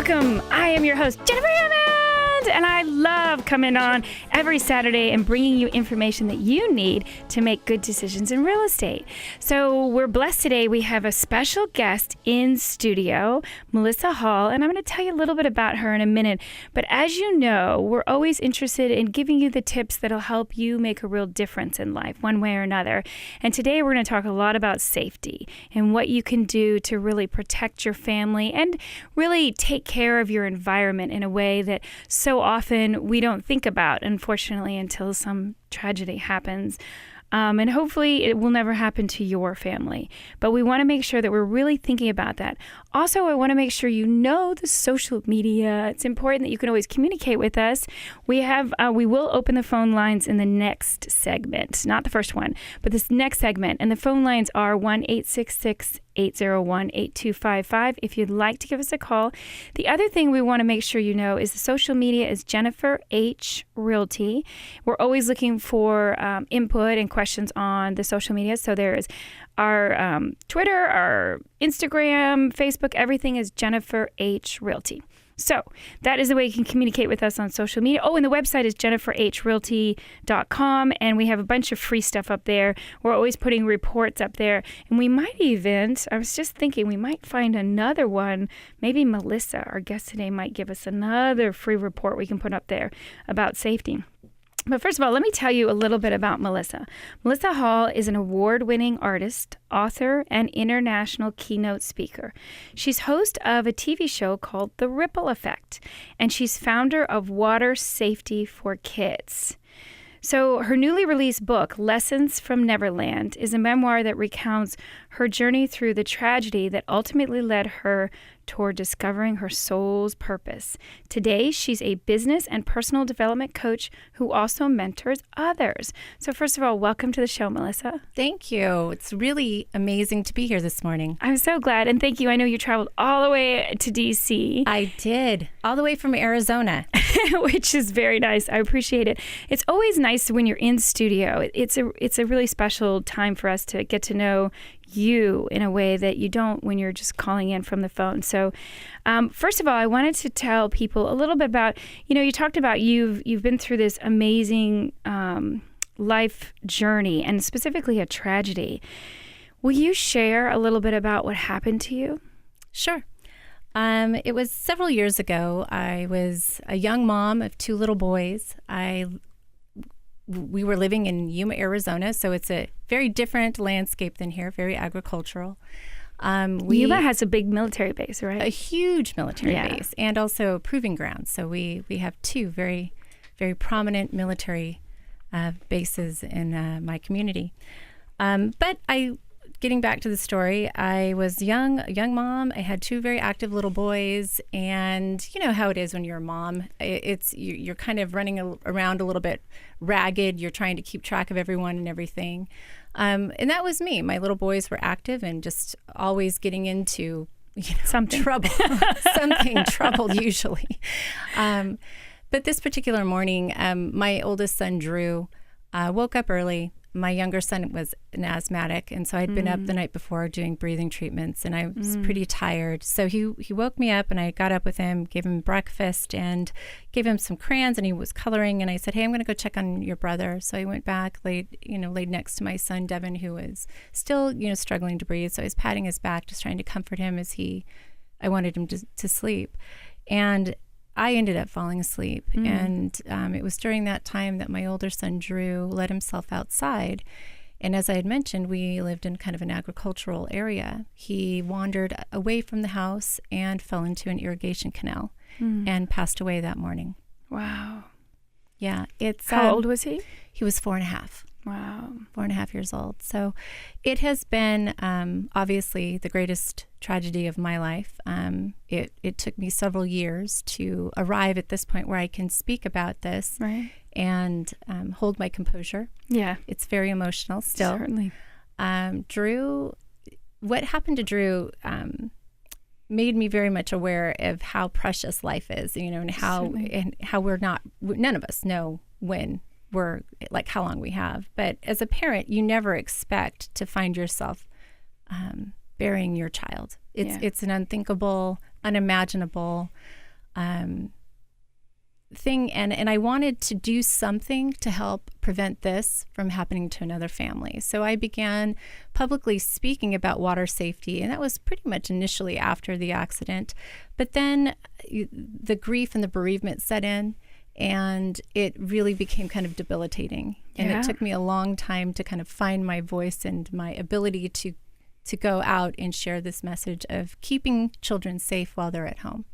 Welcome. I am your host, Jennifer Hammond, and I love coming on every Saturday and bringing you information that you need to make good decisions in real estate. So we're blessed today. We have a special guest in studio, Melissa Hall, and I'm going to tell you a little bit about her in a minute. But as you know, we're always interested in giving you the tips that'll help you make a real difference in life, one way or another. And today we're going to talk a lot about safety and what you can do to really protect your family and really take care of your environment in a way that so often we don't think about, unfortunately, until some tragedy happens. And hopefully it will never happen to your family. But we want to make sure that we're really thinking about that. Also, I want to make sure you know the social media. It's important that you can always communicate with us. We will open the phone lines in the next segment, not the first one, but this next segment. And the phone lines are 1-866-801-8255 if you'd like to give us a call. The other thing we want to make sure you know is the social media is Jennifer H. Realty. We're always looking for input and questions on the social media. So there is our Twitter, our Instagram, Facebook, everything is Jennifer H. Realty. So that is the way you can communicate with us on social media. Oh, and the website is jenniferhrealty.com, and we have a bunch of free stuff up there. We're always putting reports up there, and we might even, I was just thinking, we might find another one. Maybe Melissa, our guest today, might give us another free report we can put up there about safety. But first of all, let me tell you a little bit about Melissa. Melissa Hall is an award-winning artist, author, and international keynote speaker. She's host of a TV show called The Ripple Effect, and she's founder of Water Safety for Kids. So her newly released book, Lessons from Neverland, is a memoir that recounts her journey through the tragedy that ultimately led her toward discovering her soul's purpose. Today, she's a business and personal development coach who also mentors others. So first of all, welcome to the show, Melissa. Thank you. It's really amazing to be here this morning. I'm so glad, and thank you. I know you traveled all the way to D.C. I did, all the way from Arizona. Which is very nice. I appreciate it. It's always nice when you're in studio. It's a really special time for us to get to know you in a way that you don't when you're just calling in from the phone. So first of all, I wanted to tell people a little bit about, you talked about you've been through this amazing life journey and specifically a tragedy. Will you share a little bit about what happened to you? Sure. It was several years ago. I was a young mom of two little boys. We were living in Yuma, Arizona, so it's a very different landscape than here, very agricultural. Yuma has a big military base, right? A huge military base and also proving grounds. So we have two very, very prominent military bases in my community. But getting back to the story, I was a young mom. I had two very active little boys, and you know how it is when you're a mom. You're kind of running around a little bit ragged. You're trying to keep track of everyone and everything. And that was me. My little boys were active and just always getting into something trouble, something trouble usually. But this particular morning, my oldest son, Drew, woke up early. My younger son was an asthmatic, and so I'd been up the night before doing breathing treatments, and I was pretty tired. So he woke me up, and I got up with him, gave him breakfast, and gave him some crayons, and he was coloring. And I said, "Hey, I'm going to go check on your brother." So I went back, laid next to my son Devin, who was still struggling to breathe. So I was patting his back, just trying to comfort him I wanted him to sleep, and I ended up falling asleep, and it was during that time that my older son, Drew, let himself outside. And as I had mentioned, we lived in kind of an agricultural area. He wandered away from the house and fell into an irrigation canal and passed away that morning. Wow. Yeah. How old was he? He was 4.5. Wow. 4.5 years old. So it has been obviously the greatest tragedy of my life. It took me several years to arrive at this point where I can speak about this and hold my composure. Yeah. It's very emotional still. Certainly. Drew, what happened to Drew made me very much aware of how precious life is, and how none of us know when how long we have. But as a parent, you never expect to find yourself burying your child. It's an unthinkable unimaginable thing, and I wanted to do something to help prevent this from happening to another family. So I began publicly speaking about water safety, and that was pretty much initially after the accident. But then the grief and the bereavement set in, and it really became kind of debilitating. And it took me a long time to kind of find my voice and my ability to go out and share this message of keeping children safe while they're at home.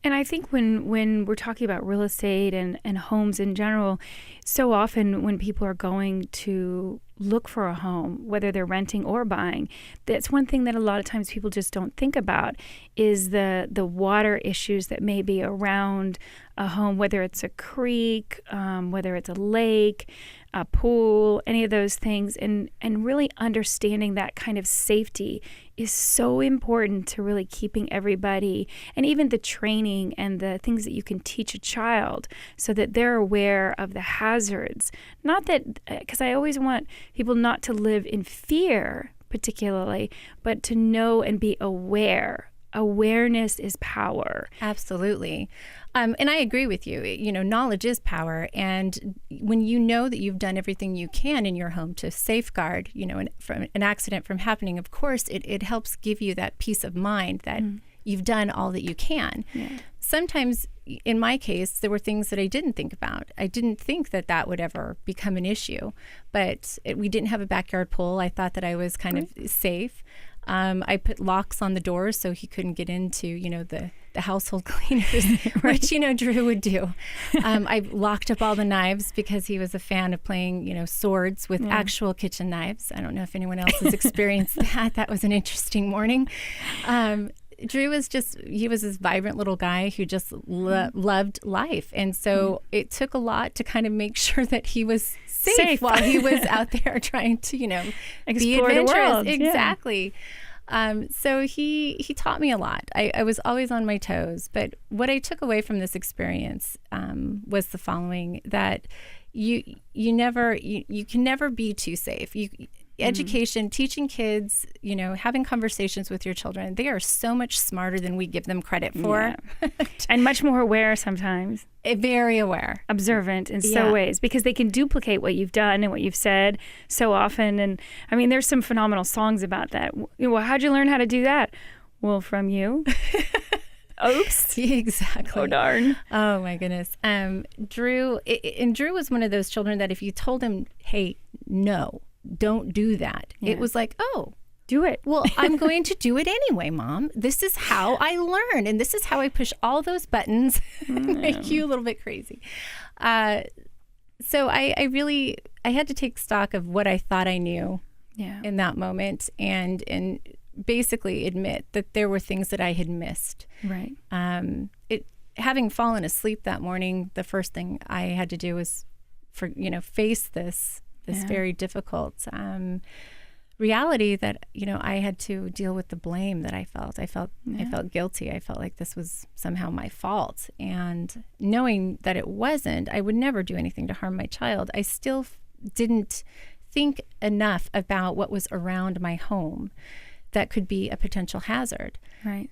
And I think when we're talking about real estate and homes in general, so often when people are going to look for a home, whether they're renting or buying, that's one thing that a lot of times people just don't think about is the water issues that may be around a home, whether it's a creek, whether it's a lake, a pool, any of those things. And really understanding that kind of safety is so important to really keeping everybody, and even the training and the things that you can teach a child so that they're aware of the hazards. Not that, because I always want people not to live in fear particularly, but to know and be aware. Awareness is power. Absolutely. And I agree with you. Knowledge is power. And when you know that you've done everything you can in your home to safeguard, from an accident from happening, of course, it helps give you that peace of mind that you've done all that you can. Yeah. Sometimes, in my case, there were things that I didn't think about. I didn't think that would ever become an issue. But we didn't have a backyard pool. I thought that I was kind of safe. I put locks on the doors so he couldn't get into, the household cleaners, which, Drew would do. I locked up all the knives because he was a fan of playing, swords with actual kitchen knives. I don't know if anyone else has experienced that. That was an interesting morning. Drew was he was this vibrant little guy who just loved life. And so it took a lot to kind of make sure that he was safe while he was out there trying to, explore be adventurous. The world. Exactly. So he taught me a lot. I was always on my toes. But what I took away from this experience was the following, that you can never be too safe. Education, teaching kids, having conversations with your children, they are so much smarter than we give them credit for. Yeah. And much more aware sometimes. Very aware. Observant in so ways, because they can duplicate what you've done and what you've said so often. And I mean, there's some phenomenal songs about that. Well, how'd you learn how to do that? Well, from you. Oops. Exactly. Oh, darn. Oh, my goodness. Drew was one of those children that if you told him, hey, no, don't do that. Yeah. It was like, oh, do it. Well, I'm going to do it anyway, Mom. This is how I learn. And this is how I push all those buttons and make you a little bit crazy. So I had to take stock of what I thought I knew in that moment and basically admit that there were things that I had missed. Right. Having fallen asleep that morning, the first thing I had to do was face this very difficult reality that I had to deal with the blame that I felt. I felt guilty. I felt like this was somehow my fault. And knowing that it wasn't, I would never do anything to harm my child. I still didn't think enough about what was around my home that could be a potential hazard. Right.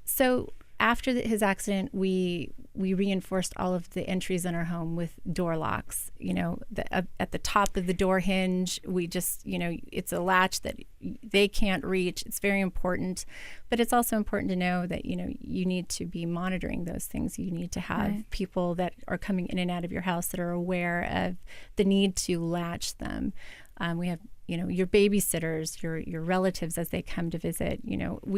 So after his accident, we reinforced all of the entries in our home with door locks. At the top of the door hinge, we just, it's a latch that they can't reach. It's very important. But it's also important to know that, you need to be monitoring those things. You need to have people that are coming in and out of your house that are aware of the need to latch them. We have your babysitters, your relatives as they come to visit.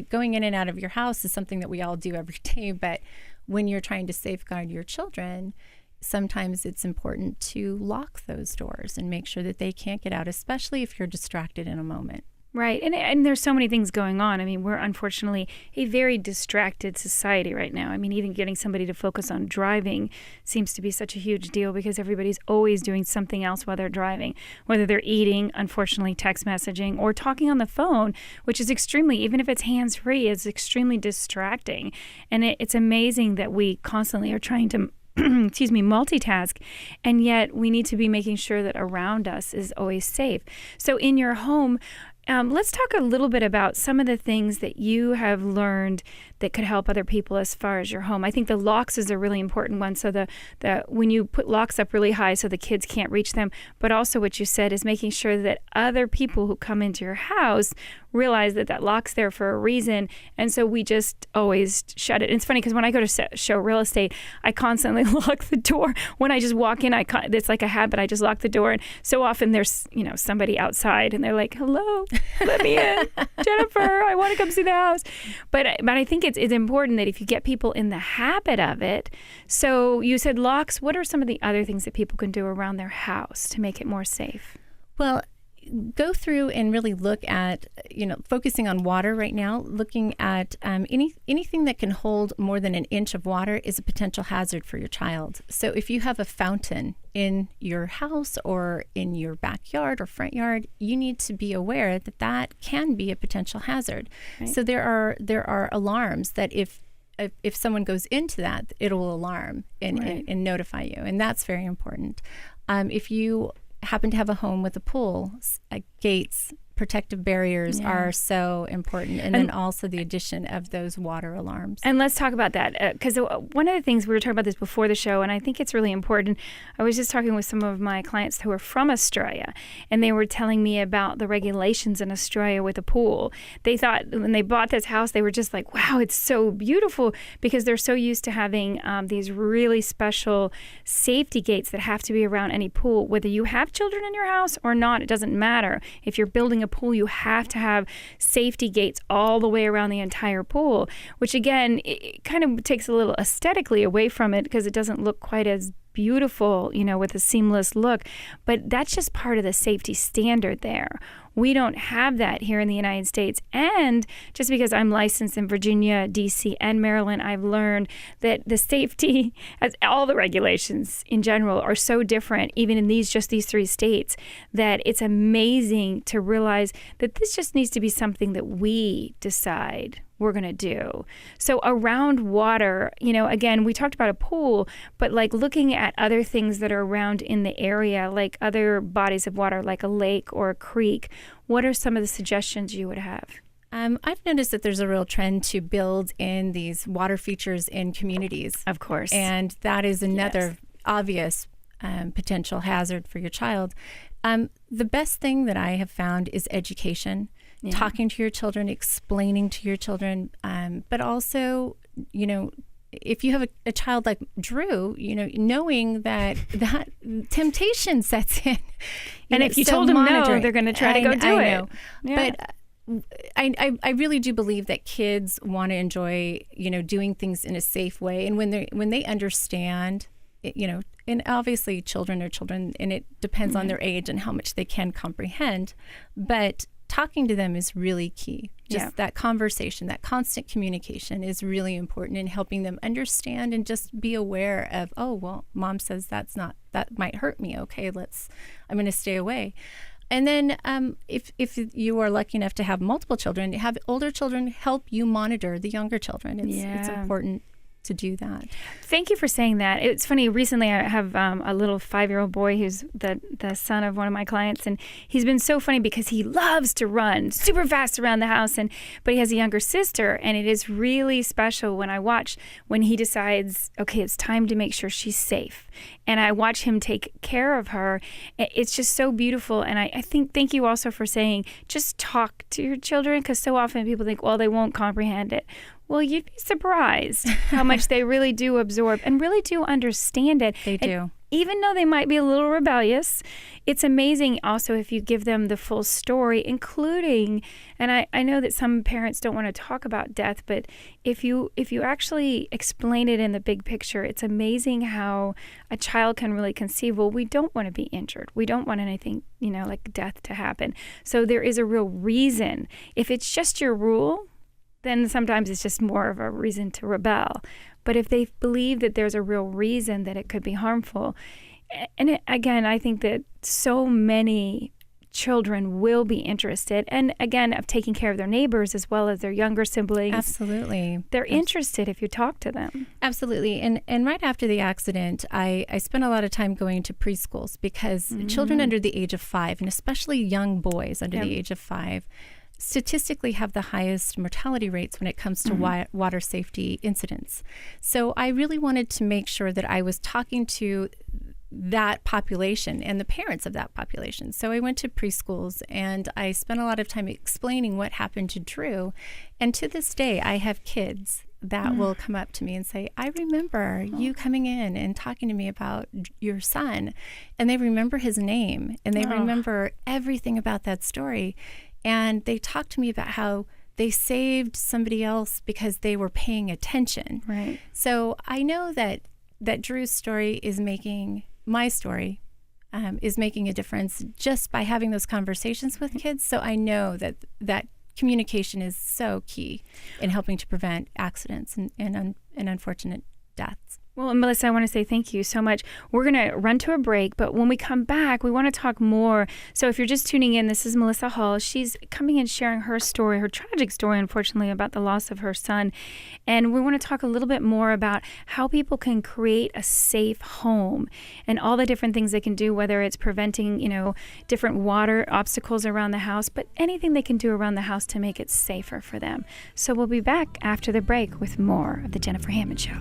Going in and out of your house is something that we all do every day. But when you're trying to safeguard your children, sometimes it's important to lock those doors and make sure that they can't get out, especially if you're distracted in a moment. Right. And there's so many things going on. I mean, we're unfortunately a very distracted society right now. I mean, even getting somebody to focus on driving seems to be such a huge deal because everybody's always doing something else while they're driving, whether they're eating, unfortunately, text messaging, or talking on the phone, which is extremely, even if it's hands-free, is extremely distracting. And it's amazing that we constantly are trying to multitask, and yet we need to be making sure that around us is always safe. So in your home, let's talk a little bit about some of the things that you have learned that could help other people as far as your home. I think the locks is a really important one. So the when you put locks up really high so the kids can't reach them, but also what you said is making sure that other people who come into your house realize that that lock's there for a reason. And so we just always shut it. And it's funny because when I go to show real estate, I constantly lock the door. When I just walk in, it's like a habit. I just lock the door. And so often there's, somebody outside and they're like, hello, let me in. Jennifer, I want to come see the house. But I think it's important that if you get people in the habit of it. So you said locks. What are some of the other things that people can do around their house to make it more safe? Well, go through and really look at, focusing on water right now, looking at anything that can hold more than an inch of water is a potential hazard for your child. So if you have a fountain in your house or in your backyard or front yard, you need to be aware that that can be a potential hazard. Right. So there are alarms that if someone goes into that, it'll alarm and notify you. And that's very important. If you happen to have a home with a pool, gates, protective barriers are so important. And then also the addition of those water alarms. And let's talk about that because one of the things, we were talking about this before the show, and I think it's really important. I was just talking with some of my clients who are from Australia, and they were telling me about the regulations in Australia with a pool. They thought when they bought this house, they were just like, wow, it's so beautiful, because they're so used to having these really special safety gates that have to be around any pool. Whether you have children in your house or not, it doesn't matter. If you're building a pool, you have to have safety gates all the way around the entire pool, which again, it kind of takes a little aesthetically away from it because it doesn't look quite as beautiful, with a seamless look. But that's just part of the safety standard there. We don't have that here in the United States. And just because I'm licensed in Virginia, D.C., and Maryland, I've learned that the safety, as all the regulations in general, are so different, even in these three states, that it's amazing to realize that this just needs to be something that we decide we're going to do. So around water, again, we talked about a pool, but like looking at other things that are around in the area, like other bodies of water, like a lake or a creek, what are some of the suggestions you would have? I've noticed that there's a real trend to build in these water features in communities. Of course. And that is another obvious potential hazard for your child. The best thing that I have found is education. Yeah. Talking to your children, explaining to your children, but also, if you have a child like Drew, knowing that temptation sets in. And if you told them no, they're going to try to go do it. Yeah. But I really do believe that kids want to enjoy, doing things in a safe way. And when they understand, and obviously children are children, and it depends on their age and how much they can comprehend. But talking to them is really key. Just that conversation, that constant communication is really important in helping them understand and just be aware of, oh, well, mom says that might hurt me. Okay, I'm going to stay away. And then if you are lucky enough to have multiple children, have older children help you monitor the younger children. It's important to do that. Thank you for saying that. It's funny, recently I have a little 5-year-old boy who's the son of one of my clients, and he's been so funny because he loves to run super fast around the house, but he has a younger sister, and it is really special when he decides, okay, it's time to make sure she's safe, and I watch him take care of her. It's just so beautiful. And I think, thank you also for saying, just talk to your children, because so often people think, well, they won't comprehend it. Well, you'd be surprised how much they really do absorb and really do understand it. They do. And even though they might be a little rebellious, it's amazing also if you give them the full story, including, and I know that some parents don't want to talk about death, but if you actually explain it in the big picture, it's amazing how a child can really conceive, well, we don't want to be injured. We don't want anything, like death to happen. So there is a real reason. If it's just your rule, then sometimes it's just more of a reason to rebel. But if they believe that there's a real reason that it could be harmful, and again, I think that so many children will be interested, and again, of taking care of their neighbors as well as their younger siblings. Absolutely. They're interested if you talk to them. Absolutely. And right after the accident, I spent a lot of time going to preschools because children under the age of 5, and especially young boys under the age of 5, statistically have the highest mortality rates when it comes to water safety incidents. So I really wanted to make sure that I was talking to that population and the parents of that population. So I went to preschools and I spent a lot of time explaining what happened to Drew. And to this day, I have kids that will come up to me and say, I remember you coming in and talking to me about your son. And they remember his name and they remember everything about that story. And they talk to me about how they saved somebody else because they were paying attention. Right. So I know that Drew's story is making my story is making a difference just by having those conversations with kids. So I know that communication is so key in helping to prevent accidents and unfortunate deaths. Well, Melissa, I want to say thank you so much. We're going to run to a break, but when we come back, we want to talk more. So if you're just tuning in, this is Melissa Hall. She's coming and sharing her story, her tragic story, unfortunately, about the loss of her son. And we want to talk a little bit more about how people can create a safe home and all the different things they can do, whether it's preventing, different water obstacles around the house, but anything they can do around the house to make it safer for them. So we'll be back after the break with more of the Jennifer Hammond Show.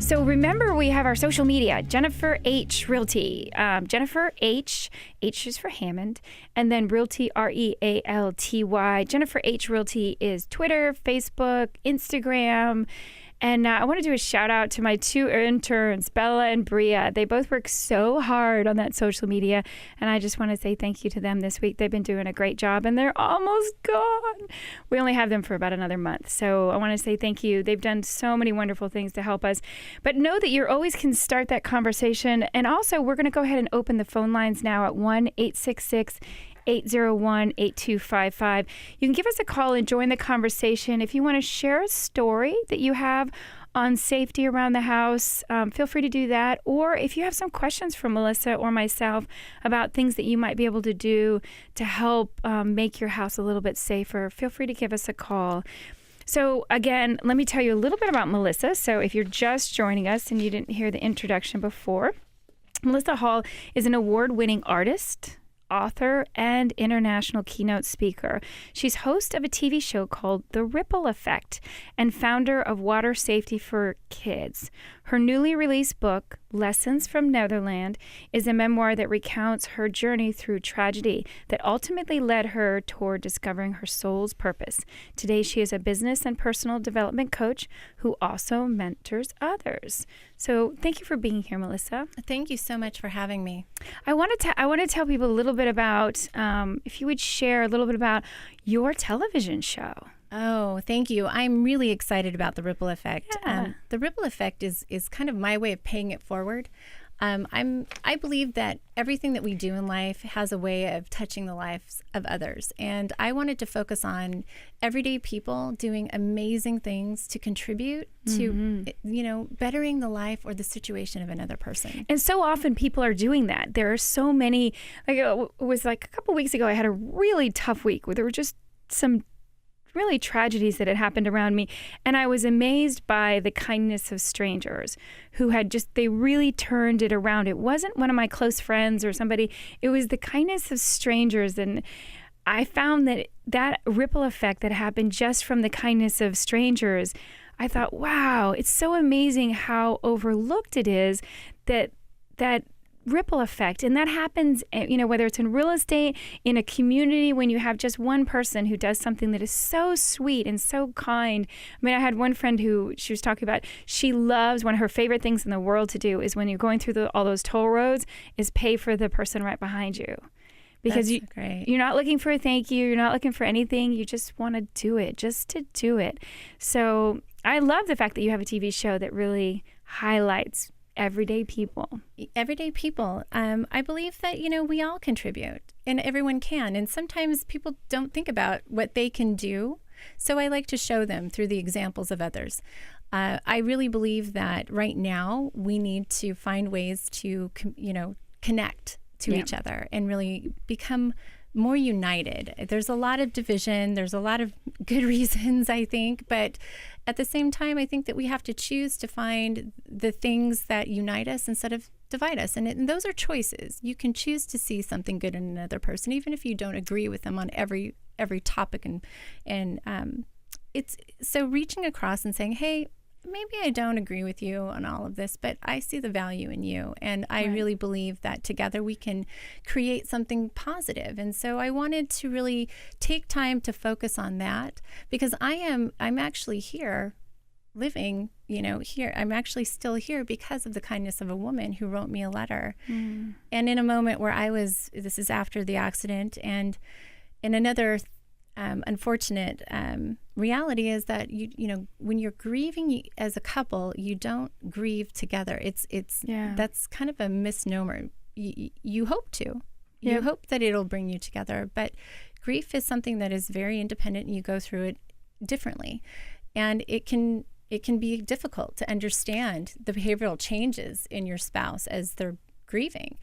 So remember, we have our social media, Jennifer H. Realty. Jennifer H is for Hammond, and then Realty, Realty. Jennifer H. Realty is Twitter, Facebook, Instagram. And I want to do a shout out to my two interns, Bella and Bria. They both work so hard on that social media. And I just want to say thank you to them this week. They've been doing a great job and they're almost gone. We only have them for about another month. So I want to say thank you. They've done so many wonderful things to help us. But know that you always can start that conversation. And also, we're going to go ahead and open the phone lines now at 1-866-801-8255. You can give us a call and join the conversation. If you want to share a story that you have on safety around the house, feel free to do that. Or if you have some questions for Melissa or myself about things that you might be able to do to help make your house a little bit safer, feel free to give us a call. So again, let me tell you a little bit about Melissa. So if you're just joining us and you didn't hear the introduction before, Melissa Hall is an award-winning artist, author, and international keynote speaker. She's host of a TV show called The Ripple Effect and founder of Water Safety for Kids. Her newly released book, Lessons from Netherland, is a memoir that recounts her journey through tragedy that ultimately led her toward discovering her soul's purpose. Today, she is a business and personal development coach who also mentors others. So thank you for being here, Melissa. Thank you so much for having me. I want to tell people a little bit about, if you would share a little bit about your television show. Oh, thank you. I'm really excited about The Ripple Effect. Yeah. The Ripple Effect is kind of my way of paying it forward. I believe that everything that we do in life has a way of touching the lives of others. And I wanted to focus on everyday people doing amazing things to contribute to, bettering the life or the situation of another person. And so often people are doing that. There are so many, it was like a couple weeks ago, I had a really tough week where there were just some really tragedies that had happened around me. And I was amazed by the kindness of strangers who they really turned it around. It wasn't one of my close friends or somebody, it was the kindness of strangers. And I found that ripple effect that happened just from the kindness of strangers, I thought, wow, it's so amazing how overlooked it is that ripple effect. And that happens, whether it's in real estate, in a community, when you have just one person who does something that is so sweet and so kind. I mean, I had one friend who she was talking about, she loves, one of her favorite things in the world to do is when you're going through all those toll roads is pay for the person right behind you. Because you're not looking for a thank you. You're not looking for anything. You just want to do it, just to do it. So I love the fact that you have a TV show that really highlights everyday people. Everyday people. I believe that, we all contribute and everyone can. And sometimes people don't think about what they can do. So I like to show them through the examples of others. I really believe that right now we need to find ways to, connect to each other and really become more united. There's a lot of division. There's a lot of good reasons, I think. But at the same time, I think that we have to choose to find the things that unite us instead of divide us. And those are choices. You can choose to see something good in another person, even if you don't agree with them on every topic. And it's so reaching across and saying, hey, maybe I don't agree with you on all of this, but I see the value in you. And I really believe that together we can create something positive. And so I wanted to really take time to focus on that, because I'm actually here living, here. I'm actually still here because of the kindness of a woman who wrote me a letter. And in a moment where this is after the accident, and in another unfortunate reality is that when you're grieving as a couple, you don't grieve together. That's kind of a misnomer. You hope to. You hope that it'll bring you together, but grief is something that is very independent, and you go through it differently, and it can be difficult to understand the behavioral changes in your spouse as they're grieving.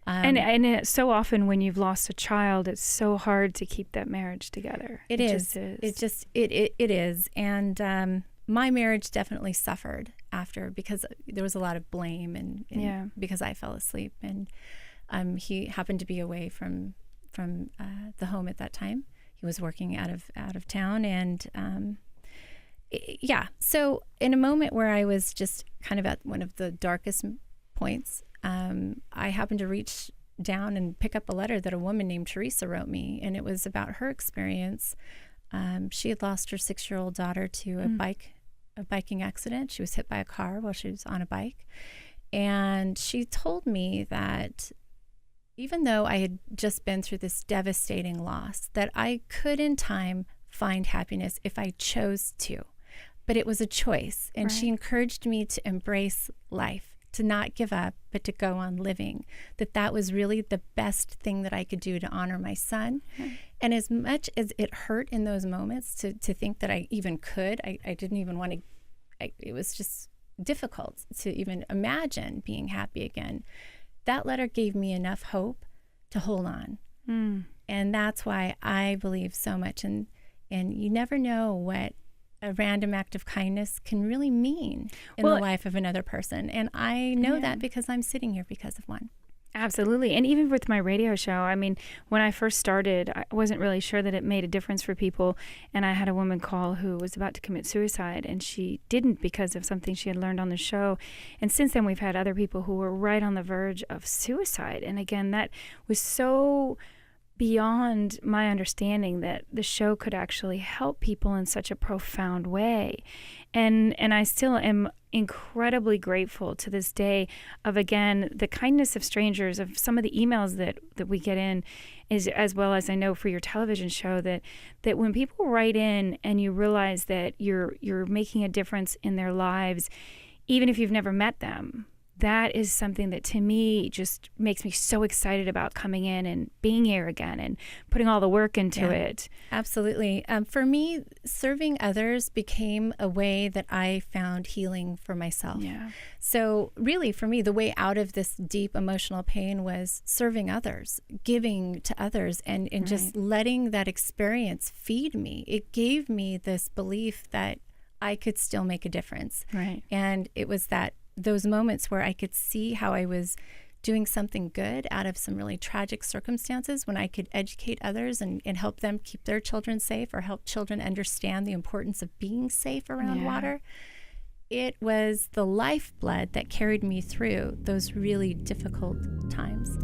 And so often when you've lost a child, it's so hard to keep that marriage together. It is. It is. And my marriage definitely suffered after, because there was a lot of blame and because I fell asleep, and he happened to be away from the home at that time. He was working out of town, and So in a moment where I was just kind of at one of the darkest points, I happened to reach down and pick up a letter that a woman named Teresa wrote me, and it was about her experience. She had lost her 6-year-old daughter to a biking accident. She was hit by a car while she was on a bike, and she told me that even though I had just been through this devastating loss, that I could in time find happiness if I chose to, but it was a choice. And she encouraged me to embrace life, to not give up, but to go on living, that was really the best thing that I could do to honor my son. And as much as it hurt in those moments to think that I even could, I didn't even want to, it was just difficult to even imagine being happy again. That letter gave me enough hope to hold on. And that's why I believe so much. And you never know what a random act of kindness can really mean in the life of another person. And I know that because I'm sitting here because of one. Absolutely. And even with my radio show, I mean, when I first started, I wasn't really sure that it made a difference for people. And I had a woman call who was about to commit suicide, and she didn't because of something she had learned on the show. And since then, we've had other people who were right on the verge of suicide. And again, that was so beyond my understanding that the show could actually help people in such a profound way. And I still am incredibly grateful to this day of, again, the kindness of strangers, of some of the emails that we get in, is, as well as I know for your television show, that when people write in and you realize that you're making a difference in their lives, even if you've never met them, that is something that to me just makes me so excited about coming in and being here again and putting all the work into it. Absolutely. For me, serving others became a way that I found healing for myself. So really, for me, the way out of this deep emotional pain was serving others, giving to others, and just letting that experience feed me. It gave me this belief that I could still make a difference. And it was those moments where I could see how I was doing something good out of some really tragic circumstances, when I could educate others and help them keep their children safe, or help children understand the importance of being safe around water. It was the lifeblood that carried me through those really difficult times.